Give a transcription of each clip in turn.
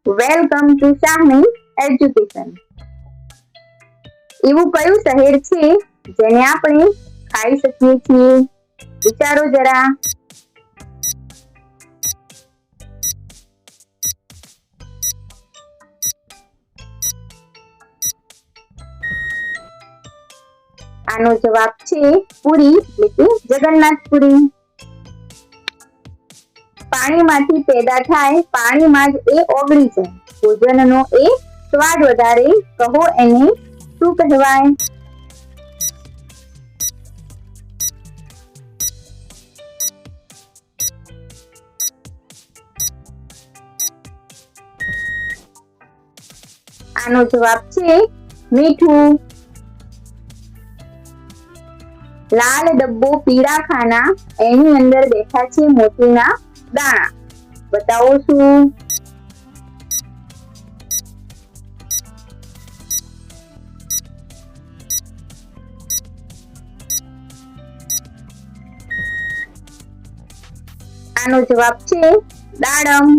Welcome to શાહની education. એવું કયું શહેર છે જેને આપણે ખાઈ શકીએ છીએ? વિચારો જરા. આનો જવાબ છે પુરી એટલે કે જગન્નાથપુરી. પાણીમાંથી પેદા થાય પાણીમાં જ એ ઓગળી જાય. ભોજનનો એ સ્વાદ વધારે, કહો એને શું કહેવાય? આનો જવાબ છે મીઠું. લાલ ડબ્બો પીળા ખાના, એની અંદર બેઠા છે મોતીના દાણા. બતાવો શું? આનો જવાબ છે દાડમ.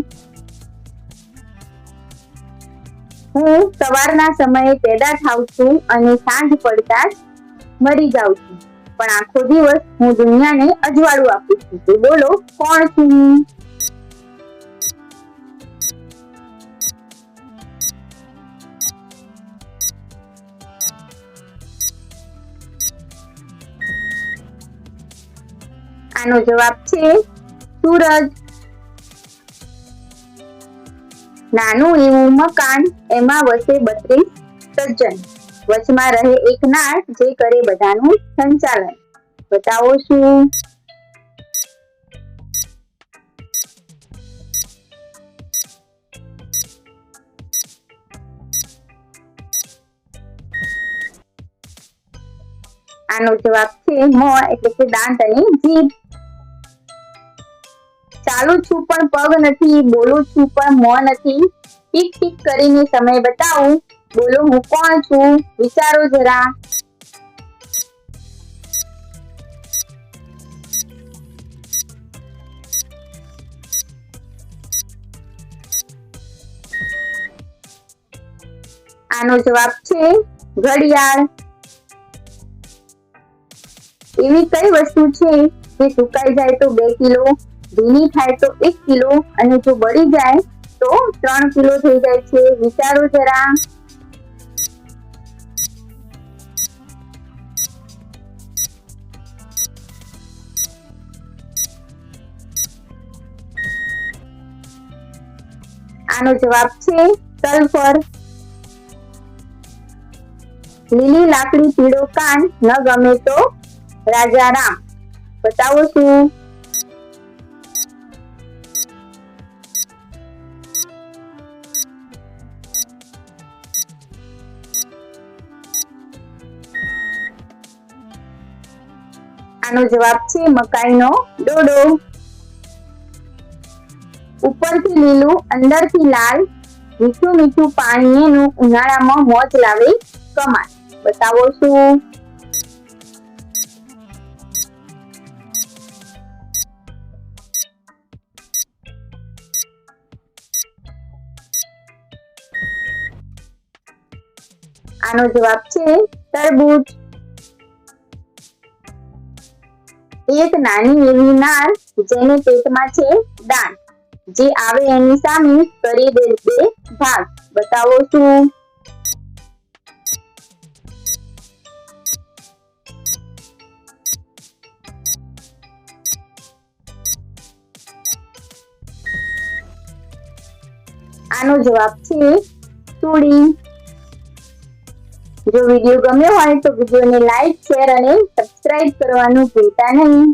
હું સવારના સમયે પેદા થાઉં છું અને સાંજ પડતા જ મરી જાઉં છું, પણ આખો દિવસ હું દુનિયાને અજવાળું આપું છું. તો બોલો કોણ છું? આનો જવાબ છે સૂરજ. નાનું એવું મકાન, એમાં વસે 32 સજ્જન, વચમાં રહે એક નાળ જે કરે બધાનું સંચાલન. બતાવો શું? આનો જવાબ છે મોં એટલે કે દાંત અને જીભ. ચાલું છું પણ પગ નથી, બોલું છું પણ મોં નથી, ટીક ટીક કરીને સમય બતાવું, બોલો હું કોણ છું? વિચારો જરા. આનો જવાબ છે ઘડિયાળ. એવી કઈ વસ્તુ છે જે સુકાઈ જાય તો 2 કિલો, ભીની થાય તો 1 કિલો અને જો બળી જાય તો 3 કિલો થઈ જાય છે? વિચારો જરા. આનો જવાબ છે સલ્ફર. લીલી લાકડી પીળો કાન, ન ગમે તો રાજા રામ. બતાવો શું? આનો જવાબ છે મકાઈનો ડોડો. ઉપરથી લીલું અંદરથી લાલ, મીઠું મીઠું પાણી એનું, ઉનાળામાં મોજ લાવે કમાલ. બતાવો શું? આનો જવાબ છે તરબૂચ. એક નાની એવી નાળ જેને પેટમાં છે દાંત, જે આવે એની સામે કરી દે 2 ભાગ. બતાવો શું? આનો જવાબ છે સુડી. જો વિડીયો ગમ્યો હોય તો વિડીયોને લાઈક, શેર અને સબસ્ક્રાઇબ કરવાનું ભૂલતા નહીં.